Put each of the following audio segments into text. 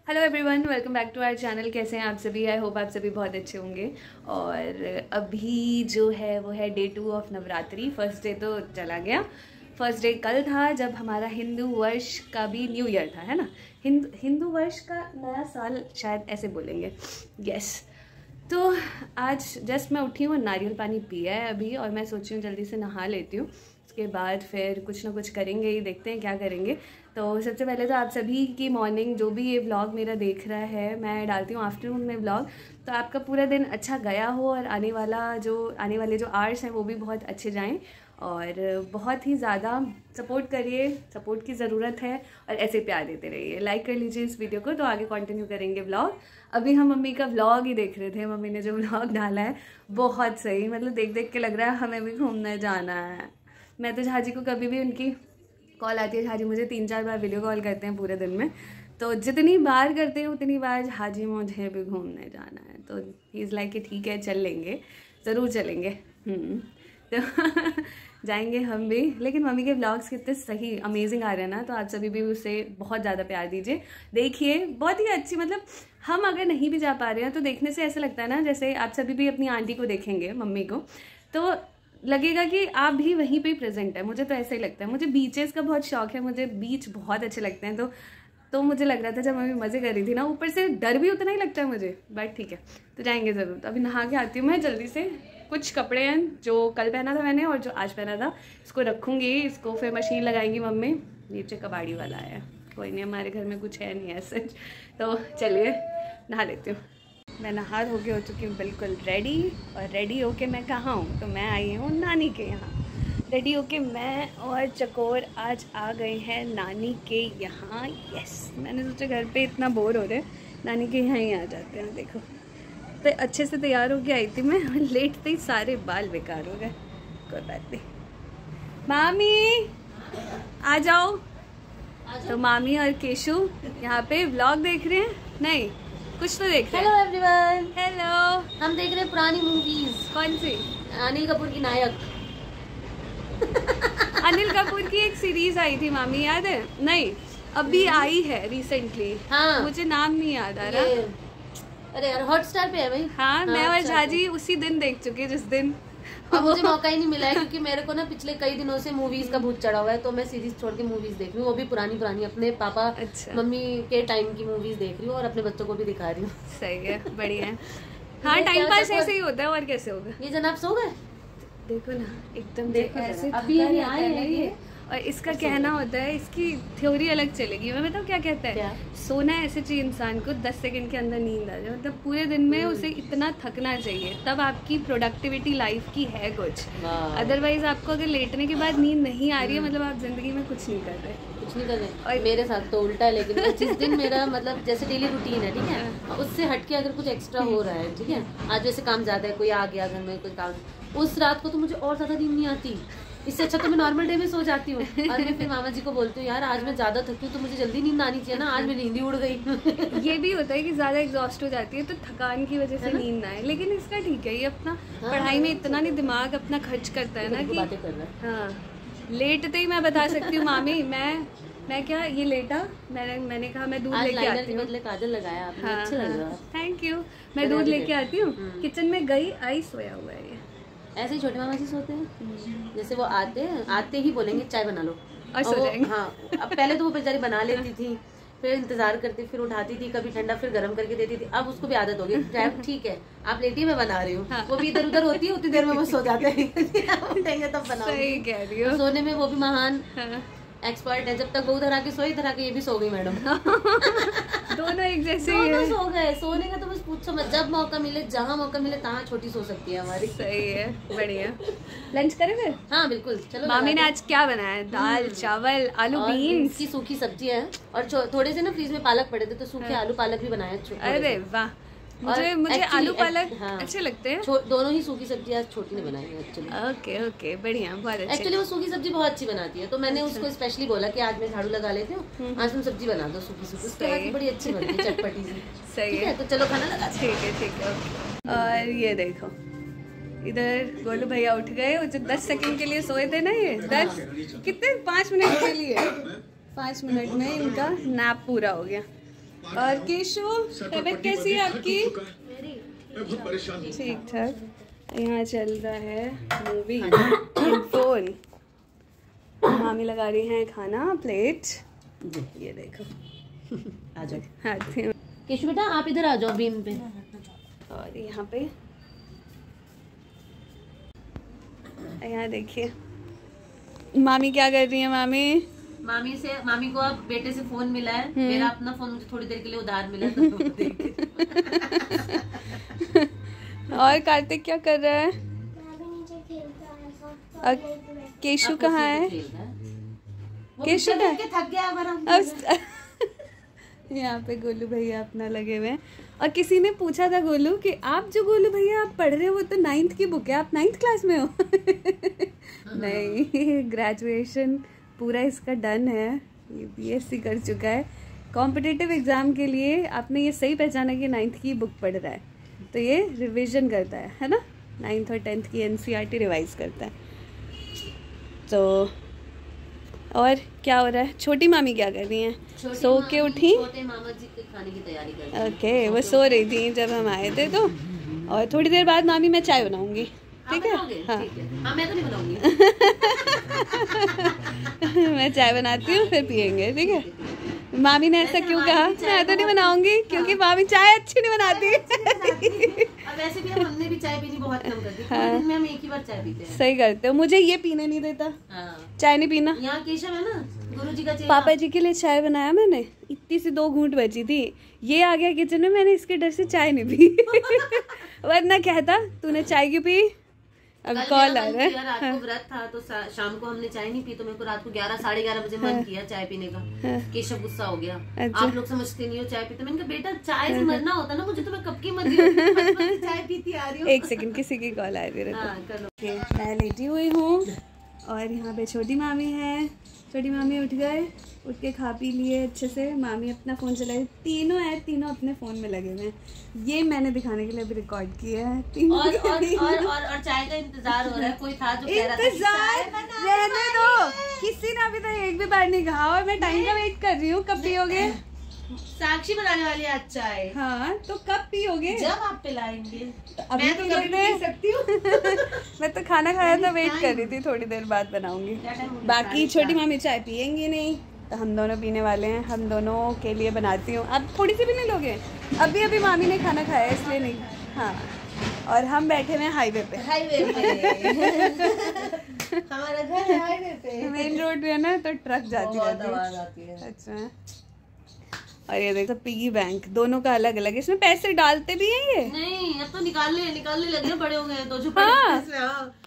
Hello everyone, welcome back to our channel. कैसे हैं आप सभी? आई होप आप सभी बहुत अच्छे होंगे। और अभी जो है वो है day 2 of Navratri. First day तो चला गया। फर्स्ट डे कल था जब हमारा हिंदू वर्ष का भी न्यू ईयर था, है ना। हिंदू वर्ष का नया साल शायद ऐसे बोलेंगे। यस। तो आज जस्ट मैं उठी हूँ, नारियल पानी पिया है अभी, और मैं सोची हूँ जल्दी से नहा लेती हूँ। उसके बाद फिर कुछ ना कुछ करेंगे ही, देखते हैं क्या करेंगे। तो सबसे पहले तो आप सभी की मॉर्निंग, जो भी ये व्लॉग मेरा देख रहा है, मैं डालती हूँ आफ्टरनून में व्लॉग, तो आपका पूरा दिन अच्छा गया हो और आने वाले जो आवर्स हैं वो भी बहुत अच्छे जाएं। और बहुत ही ज़्यादा सपोर्ट करिए, सपोर्ट की ज़रूरत है, और ऐसे प्यार देते रहिए। लाइक कर लीजिए इस वीडियो को, तो आगे कंटिन्यू करेंगे व्लॉग। अभी हम मम्मी का व्लॉग ही देख रहे थे। मम्मी ने जो व्लॉग डाला है बहुत सही, मतलब देख देख के लग रहा है हमें भी घूमने जाना है। मैं तो झाजी को कभी भी उनकी कॉल आती है, झाजी मुझे 3-4 बार वीडियो कॉल करते हैं पूरे दिन में, तो जितनी बार करते हैं उतनी बार झाजी मुझे भी घूमने जाना है। तो ही इज़ लाइक कि ठीक है चल लेंगे, ज़रूर चलेंगे। तो जाएंगे हम भी। लेकिन मम्मी के व्लॉग्स कितने सही अमेजिंग आ रहे हैं ना, तो आप सभी भी उसे बहुत ज़्यादा प्यार दीजिए। देखिए बहुत ही अच्छी, मतलब हम अगर नहीं भी जा पा रहे हैं तो देखने से ऐसा लगता है ना, जैसे आप सभी भी अपनी आंटी को देखेंगे, मम्मी को, तो लगेगा कि आप भी वहीं पे प्रेजेंट है। मुझे तो ऐसा ही लगता है। मुझे बीचेस का बहुत शौक है, मुझे बीच बहुत अच्छे लगते हैं। तो मुझे लग रहा था जब मम्मी मज़े कर रही थी ना, ऊपर से डर भी उतना ही लगता है मुझे, बट ठीक है तो जाएंगे ज़रूर। तो अभी नहा के आती हूँ मैं जल्दी से। कुछ कपड़े हैं जो कल पहना था मैंने और जो आज पहना था, इसको रखूँगी, इसको फिर मशीन लगाएंगी मम्मी। नीचे कबाड़ी वाला आया, कोई नहीं, हमारे घर में कुछ है नहीं ऐसे। तो चलिए नहा लेती हूँ। मैं नहा धो के हो चुकी हूँ बिल्कुल रेडी। और रेडी होके मैं कहाँ हूँ, तो मैं आई हूँ नानी के यहाँ। रेडी होके मैं और चकोर आज आ गए हैं नानी के यहाँ। यस, मैंने सोचा घर पे इतना बोर हो रहे, नानी के यहाँ ही आ जाते हैं। देखो तो अच्छे से तैयार होके आई थी मैं, लेटते ही सारे बाल बेकार हो गए। कोई बात नहीं। मामी आ जाओ। तो मामी और केशु यहाँ पे व्लॉग देख रहे हैं, नहीं कुछ तो देख रहे हैं। Hello everyone. हेलो। हम देख रहे हैं पुरानी मूवीज। कौन सी? अनिल कपूर की नायक। अनिल कपूर की एक सीरीज आई थी मामी, याद है? नहीं, अभी आई है रिसेंटली। हाँ, मुझे नाम नहीं याद आ रहा। अरे यार हॉटस्टार पे है भाई। हाँ, मैं और झाजी उसी दिन देख चुके जिस दिन। और मुझे मौका ही नहीं मिला है क्योंकि मेरे को ना पिछले कई दिनों से मूवीज का भूत चढ़ा हुआ है, तो मैं सीरीज छोड़ के मूवीज देख रही हूँ। वो भी पुरानी अपने पापा मम्मी के टाइम की मूवीज देख रही हूँ और अपने बच्चों को भी दिखा रही हूँ। सही है, बढ़िया है। हाँ, टाइम पास ऐसे ही होता है, और कैसे होगा। ये जनाब सो गए? देखो ना, एकदम देखो ऐसे अभी आए हैं ये। और इसका कहना होता है, इसकी थ्योरी अलग चलेगी। मैं बताऊँ क्या कहता है? सोना ऐसे चाहिए इंसान को 10 सेकंड के अंदर नींद आ जाए, मतलब पूरे दिन में उसे इतना थकना चाहिए, तब आपकी प्रोडक्टिविटी लाइफ की है कुछ। अदरवाइज आपको अगर लेटने के बाद नींद नहीं आ रही है, मतलब आप जिंदगी में कुछ नहीं कर रहे। और मेरे साथ तो उल्टा है। लेकिन जिस दिन मेरा मतलब जैसे डेली रूटीन है, ठीक है, उससे हटके अगर कुछ एक्स्ट्रा हो रहा है, ठीक है, आज जैसे काम ज्यादा है, कोई आ गया घर में, कोई काम, उस रात को तो मुझे और ज्यादा नींद नहीं आती। इससे अच्छा तो मैं नॉर्मल डे में सो जाती हूँ। और मैं फिर मामा जी को बोलती हूँ, यार आज मैं ज्यादा थकी हूँ तो मुझे जल्दी नींद आनी चाहिए ना, आज मेरी नींद ही उड़ गई। ये भी होता है कि ज्यादा एग्जॉस्ट हो जाती है तो थकान की वजह से नींद ना आए। लेकिन इसका ठीक है, ये अपना पढ़ाई में इतना नहीं दिमाग अपना खर्च करता है ना कि बातें कर रहा है। हाँ, लेटते ही मैं बता सकती हूँ मामी, मैं क्या ये लेटा, मैंने कहा मैं दूध लेके आती हूँ। बदले काजल लगाया आपने, अच्छा लग रहा है। Thank you. मैं दूध लेके आती हूँ, किचन में गई, आई, सोया हुआ है ये। ऐसे ही छोटे मामा जी सोते हैं, जैसे वो आते ही बोलेंगे चाय बना लो और सो जाएंगे। हाँ, अब पहले तो वो बेचारी बना लेती थी, फिर इंतजार करती, फिर उठाती थी, कभी ठंडा फिर गर्म करके देती थी। अब उसको भी आदत हो गई, ठीक है आप लेटिए मैं बना रही हूँ। वो भी इधर उधर होती है, उतनी देर में वो सो जाते हैं। उठेंगे तब बनाओ। सही कह रही हो। सोने में वो भी महान एक्सपर्ट है। जब तक वो उधर आके सोई, इधर आके ये भी सो गई मैडम। दोनों एक जैसे ही दोनों सो गए। सोने का तो बस पूछो मत, जब मौका मिले, जहाँ मौका मिले तहाँ छोटी सो सकती है हमारी। सही है, बढ़िया। लंच करें फिर? हाँ बिल्कुल, चलो। मामी ने आज क्या बनाया है? दाल, चावल, आलू, बीन्स की सूखी सब्जियां हैं, और थोड़े से ना फ्रीज में पालक पड़े थे, तो सूखे आलू पालक भी बनाया। अरे वाह, मुझे आलू पालक अच्छे लगते हैं। दोनों ही सूखी सब्जियां छोटी ने बनाई है एक्चुअली। ओके बढ़िया, बहुत अच्छे। एक्चुअली वो सूखी सब्जी बहुत अच्छी बनाती है, तो मैंने उसको स्पेशली बोला कि आज मैं झाड़ू लगा लेती हूँ, आज तुम सब्जी बना दो सूखी। उसके हाथ बड़ी अच्छी बनती है, चटपटी सी। सही है, तो चलो खाना लगा। ठीक है। और ये देखो, इधर गोलू भैया उठ गए, वो जो 10 सेकंड के लिए सोए थे ना, ये 10 कितने 5 मिनट के लिए, 5 मिनट में इनका नैप पूरा हो गया। और केशु तबीयत कैसी है आपकी? ठीक ठाक। यहाँ चल रहा है मूवी फोन। मामी लगा रही हैं खाना प्लेट। ये देखो आ जाओ। केशु बेटा आप इधर आ जाओ बीम पे। और यहाँ पे यहाँ देखिए मामी क्या कर रही है। मामी को अब बेटे से फोन मिला है। मेरा अपना फोन मुझे थोड़ी देर के लिए उधार मिला तो और कार्तिक क्या कर रहा है? और केशु कहाँ है? केशु थक गया। यहाँ पे गोलू भैया अपना लगे हुए हैं। और किसी ने पूछा था गोलू कि आप जो गोलू भैया आप पढ़ रहे हो वो तो 9th की बुक है, आप 9th क्लास में हो? नहीं, ग्रेजुएशन पूरा इसका डन है। ये BSc कर चुका है। कॉम्पिटिटिव एग्जाम के लिए आपने ये सही पहचाना कि 9th की बुक पढ़ रहा है, तो ये रिवीजन करता है ना। 9th और 10th की NCERT रिवाइज करता है। तो और क्या हो रहा है? छोटी मामी क्या कर रही हैं? सो के उठी? छोटे मामा जी के खाने की तैयारी कर रही हैं। ओके, वो सो रही थी जब हम आए थे तो। और थोड़ी देर बाद मामी मैं चाय बनाऊंगी, ठीक है? हाँ मैं तो नहीं बनाऊंगी। मैं चाय बनाती हूँ फिर पियेंगे, ठीक है? मामी ने ऐसा क्यों कहा? मैं तो नहीं बनाऊंगी क्योंकि मामी चाय अच्छी नहीं बनाती। अब वैसे भी हमने भी चाय पीनी बहुत कम कर दी। दिन में हम एक ही बार चाय पीते हैं। सही करते हो। मुझे ये पीने नहीं देता। चाय नहीं पीना। यहाँ केशव है ना, गुरुजी का चेला। पापा जी के लिए चाय बनाया मैंने, इतनी सी 2 घूंट बची थी। ये आ गया किचन में, मैंने इसके डर से चाय नहीं पी। वरना कहता तूने चाय क्यों पी? अब कॉल आ रहा है। रात को व्रत था तो शाम को हमने चाय नहीं पी, तो मेरे को रात को 11 साढ़े 11 बजे मन किया चाय पीने का। केशव गुस्सा हो गया। आप लोग समझते नहीं हो चाय पीते। मैंने कहा बेटा चाय से मरना होता ना, मुझे तो मैं कब की मर गई, चाय पीती आ रही हूँ। 1 सेकंड, किसी की कॉल आ रही है। मैं लेटी हुई हूँ और यहाँ पे छोटी मामी है। छोटी मामी उठ गए, उठ के खा पी लिए अच्छे से। मामी अपना फ़ोन चलाई। तीनों अपने फ़ोन में लगे हुए हैं। ये मैंने दिखाने के लिए अभी रिकॉर्ड किया है। तीनों और चाय का इंतजार हो रहा है। कोई था जो कह रहा था इंतजार रहने दो। किसी ने अभी तक एक भी बार नहीं कहा और मैं टाइम का वेट कर रही हूँ। कब पियोगे? साक्षी बनाने वाली है आज चाय। हाँ तो कब पियोगे? जब आप पिलाएंगे। मैं तो कभी पी सकती हूँ। मैं तो खाना खाया था, वेट कर रही थी, थोड़ी देर बाद बनाऊंगी। बाकी छोटी मामी चाय पियेंगी नहीं तो हम दोनों पीने वाले हैं। हम दोनों के लिए बनाती हूँ। अब थोड़ी सी भी नहीं लोगे? अभी अभी मामी ने खाना खाया इसलिए नहीं। हाँ, और हम बैठे हुए हैं हाईवे पे। हमारा घर है हाईवे पे। मेन रोड पे है ना, तो ट्रक जाती रहती है। अच्छा। और ये देखो पिगी बैंक, दोनों का अलग अलग। इसमें पैसे डालते भी हैं ये? नहीं, अब तो निकालने लगे, बड़े हो गए तो जो बड़े इसमें।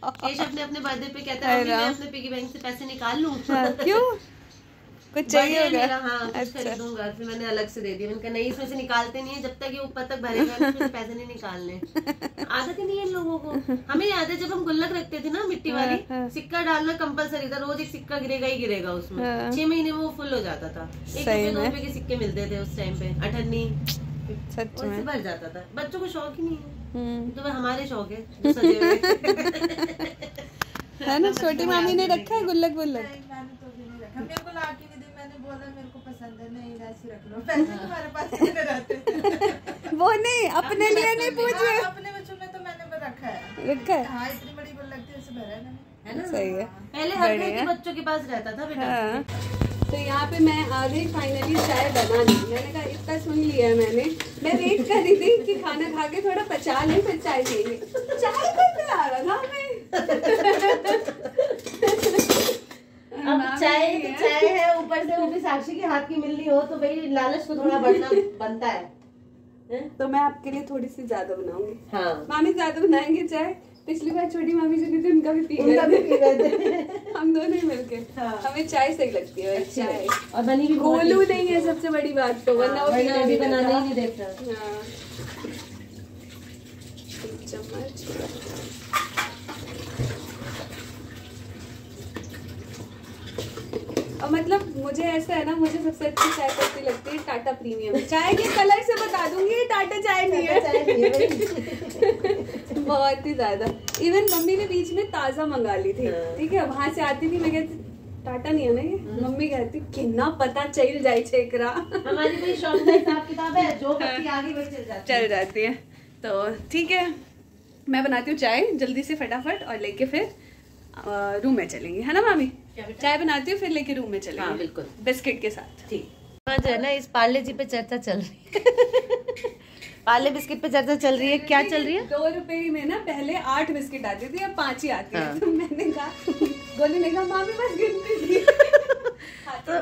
केशव ने अपने बर्थडे पे कहता है मैं अपने पिगी बैंक से पैसे निकाल लूं। क्यों? कुछ चाहिए होगा? हाँ, कुछ खरीदूंगा। फिर मैंने अलग से दे दिया। मैंने कहा नहीं, इसमें से निकालते नहीं है, जब तक ये ऊपर तक भरेगा इसमें से पैसे नहीं निकालने। आदत ही नहीं है इन लोगों को। हमें याद है जब हम गुल्लक रखते थे ना मिट्टी वाली, सिक्का डालना कंपलसरी था। रोज एक सिक्का गिरेगा ही गिरेगा उसमें। 6 महीने में वो फुल हो जाता था। 1 रुपए 2 रुपए के सिक्के मिलते थे उस टाइम पे। 98 सच में भर जाता था। बच्चों को शौक ही नहीं है, तो हमारे शौक है जो सजे हुए है ना। छोटी मामी ने रखा है गुल्लक वुल्लक? मेरे को लाके भी दे, मैंने बोला मेरे को पसंद है। नहीं, ऐसे रख लो, पैसे तुम्हारे पास कितने रहते हैं? वो नहीं, अपने लिए नहीं पूछे। अपने बच्चों में तो मैंने रखा है। हाँ, इतनी बड़ी गुल्लक थी, उसे भरा है ना। है ना? सही है। पहले हर घर के बच्चों के पास रहता था बेटा। हाँ। तो यहाँ पे मैं आ गई फाइनली चाय बनानी। मैंने कहा इतना सुन लिया है मैंने। मैं वेट कर रही थी कि खाना खा के थोड़ा पचा ले फिर चाय पिएंगे। चाय करते आ रहा था हमें। अब चाय है, ऊपर से वो भी साक्षी के हाथ की मिलनी हो तो भाई लालच तो थोड़ा बढ़ना बनता है। तो मैं आपके लिए थोड़ी सी ज्यादा बनाऊंगी। हाँ। मामी ज्यादा बनाएंगे चाय। पिछली बार छोटी मामी जो थी उनका भी पी गए थे। हम दोनों ही मिलके। हाँ। हमें चाय सही लगती है चाय। और बनी भी गोलू नहीं है सबसे बड़ी बात तो, वरना वो बनाने ही नहीं देता। हाँ। 1 चम्मच। और मतलब मुझे ऐसा है ना, मुझे सबसे अच्छी चाय पत्ती लगती है टाटा प्रीमियम। चाय के कलर से बता दूंगी टाटा चाय नहीं है। बहुत ही ज्यादा। इवन मम्मी ने बीच में ताजा मंगा ली थी, ठीक है? वहां से आती थी, मैं कहती टाटा नहीं है ना ये। मम्मी कहती कितना पता चल जाए छेकरा। हमारी कोई शॉप में हिसाब किताब है, जो बच्ची आगे बढ़ चल जाती है। तो ठीक है, मैं बनाती हूँ चाय जल्दी से फटाफट और लेके फिर रूम में चलेंगे, है ना मामी? चाय बनाती हूँ फिर लेके रूम में चलेंगे। हाँ, बिल्कुल, बिस्किट के साथ। ठीक। जो है ना, इस पार्ले जी पे चर्चा चल रही है। पार्ले बिस्किट पे चर्चा चल रही है। क्या चल रही है? 2 रुपए में ना पहले 8 बिस्किट आती थी, अब 5 ही आती है। तो मैंने कहा, गोली ने कहा मामी बस गिनती थी। तो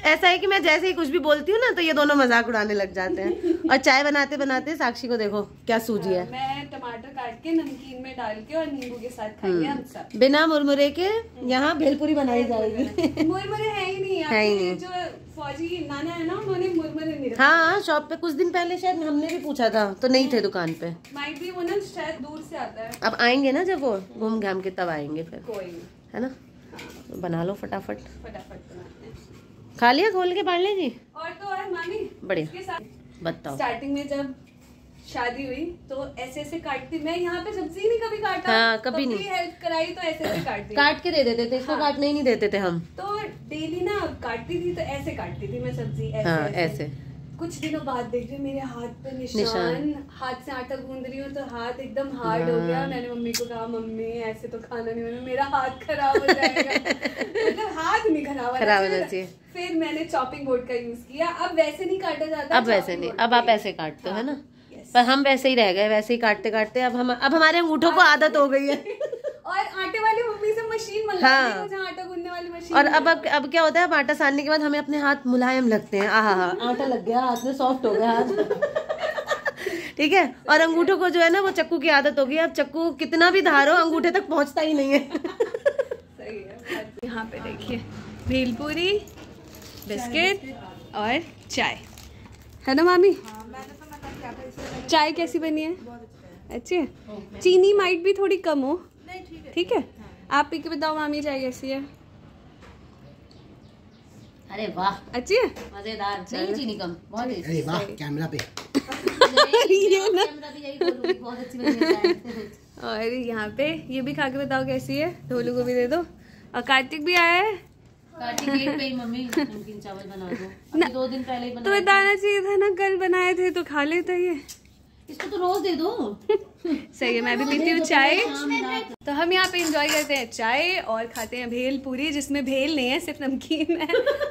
ऐसा है कि मैं जैसे ही कुछ भी बोलती हूँ ना तो ये दोनों मजाक उड़ाने लग जाते हैं। और चाय बनाते बनाते साक्षी को देखो क्या सूझी है। मैं टमाटर काट के नमकीन में डाल के और नींबू के साथ खाएंगे हम सब। बिना मुरमुरे के यहाँ भेलपुरी बनाई जाएगी। मुरमुरे है ही नहीं, है ही नहीं। जो फौजी नाना है ना, उन्होंने मुरमुरे नहीं रखे। हाँ, शॉप पे कुछ दिन पहले शायद हमने भी पूछा था तो नहीं थे दुकान पे। माइट भी वो ना शायद दूर से आता है। अब आएंगे ना जब वो घूम घाम के तब आएंगे फिर, कोई नहीं, है ना? बना लो फटाफट। फटाफट बनाते हैं। खा लिया खोल के पार्ले जी? और तो और मामी बढ़िया, बताओ। स्टार्टिंग में जब शादी हुई तो ऐसे ऐसे काटती, मैं यहाँ पे सब्जी नहीं कभी काटा। हाँ, कभी नहीं। हेल्प कराई तो ऐसे ऐसे काटती, काट के दे देते थे इसको। हाँ। काटने ही नहीं देते थे हम तो डेली ना काटती थी तो ऐसे काटती थी मैं सब्जी ऐसे, हाँ, ऐसे। कुछ दिनों बाद देख रही हूँ मेरे हाथ पे निशान। हाथ से आटा गूंद रही हूँ तो हाथ एकदम हार्ड हो गया। मैंने मम्मी को कहा मम्मी ऐसे तो खाना नहीं बना, मेरा हाथ खराब हो जाएगा। मतलब हाथ नहीं खराब होना चाहिए। फिर मैंने चॉपिंग बोर्ड का यूज किया। अब वैसे नहीं काटा जाता। अब वैसे नहीं, अब आप ऐसे काटते हो, है ना? पर हम वैसे ही रह गए, वैसे ही काटते काटते। अब हमारे अंगूठों को आदत हो गई है। और आटे वाली मम्मी से मशीन मंगाती है, जहाँ आटा गूंदने वाली मशीन। और अब क्या होता है, अब आटा सानने के बाद हमें अपने हाथ मुलायम लगते हैं। आहा, आटा लग गया हाथ में, सॉफ्ट हो गया हाथ। ठीक है। और अंगूठों को जो है ना वो चक्कू की आदत हो गई। अब चक्कू कितना भी धारो अंगूठे तक पहुंचता ही नहीं है। सही है। यहाँ पे देखिए भेलपुरी, बिस्किट और चाय, है ना मामी? चाय कैसी बनी है? अच्छी है। चीनी माइट भी थोड़ी कम हो। ठीक है। आप पी के बताओ मामी चाय कैसी है? अरे वाह, अच्छी है, मजेदार। नहीं चीनी कम, बहुत अच्छी। अरे वाह, कैमरा पे ये ना। कैमरा भी यही बोलूंगी, बहुत अच्छी बनी है। और यहाँ पे ये भी खा के बताओ कैसी है। ढोलू को भी दे दो। और कार्तिक भी आया है। कार्तिक गेट पे ही मम्मी नमकीन चावल बना दो। अभी 2 दिन पहले ही तो बताना चाहिए था ना, कल बनाए थे तो खा लेता ये। इसको तो रोज दे दो। सही है, मैं भी पीती हूँ चाय। तो हम यहाँ पे एंजॉय करते हैं चाय और खाते हैं भेल पूरी, जिसमें भेल नहीं है सिर्फ नमकीन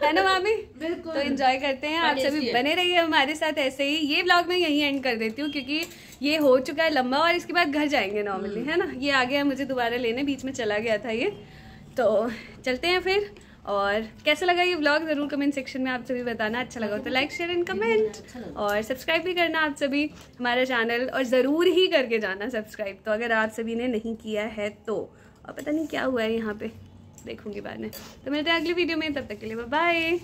है ना मामी? बिल्कुल। तो एंजॉय करते हैं। आप सभी बने रहिए हमारे साथ ऐसे ही। ये व्लॉग मैं यहीं एंड कर देती हूँ क्योंकि ये हो चुका है लंबा और इसके बाद घर जाएंगे नॉर्मली, है ना? ये आ गया मुझे दोबारा लेने, बीच में चला गया था ये। तो चलते हैं फिर। और कैसा लगा ये व्लॉग ज़रूर कमेंट सेक्शन में आप सभी बताना। अच्छा लगा तो लाइक शेयर एंड कमेंट और सब्सक्राइब भी करना आप सभी हमारा चैनल, और ज़रूर ही करके जाना सब्सक्राइब तो, अगर आप सभी ने नहीं किया है तो। और पता नहीं क्या हुआ है यहाँ पे, देखूंगी बाद में। तो मिलते हैं अगली वीडियो में, तब तक के लिए बाय बाय।